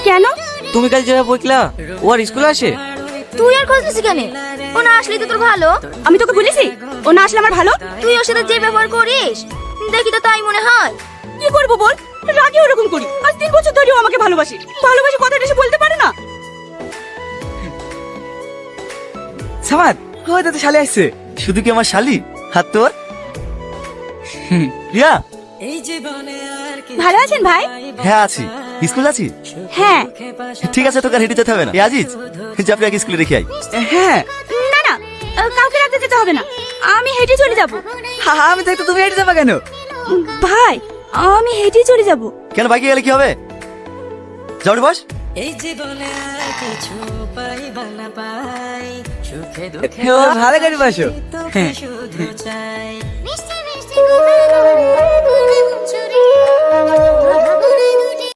কেন? তুমি কাল যেভাবে বললা ও আর স্কুলে আসে? তুই আর খোঁজ নিছিস কেন? ও না আসলে তো তোর ভালো। আমি তোকে বলেছি ও না আসলে আমার ভালো? তুই ওর সাথে যে ব্যবহার করিস দেখি তো তাই মনে হয়। কি করবো বল, রাগে ওরকম করি। আজ 3 বছর ধরে ও আমাকে ভালোবাসে। ভালোবাসে কথাটা এসে বলতে পারে না। সামাদ ওই তো শালি আসছে। শুধু কি আমার শালি হাত তোর? রিয়া ভালো আছেন ভাই? হ্যাঁ আছি। স্কুল আছি? হ্যাঁ। ঠিক আছে, তোকে আর হেঁটে যেতে হবে না। এ আজিজ যাবি আগে স্কুলে রেখে আই। হ্যাঁ না না, কাউকে রাখতে যেতে হবে না, আমি হেঁটে চলে যাব। আমি থাকতে তুমি হেঁটে যাবা কেন? ভাই আমি হেঁটে চলে যাব। কেন বাইকে গেলে কি হবে? যাও রে বস। ও ভালো করে বসো। মিষ্টি মিষ্টি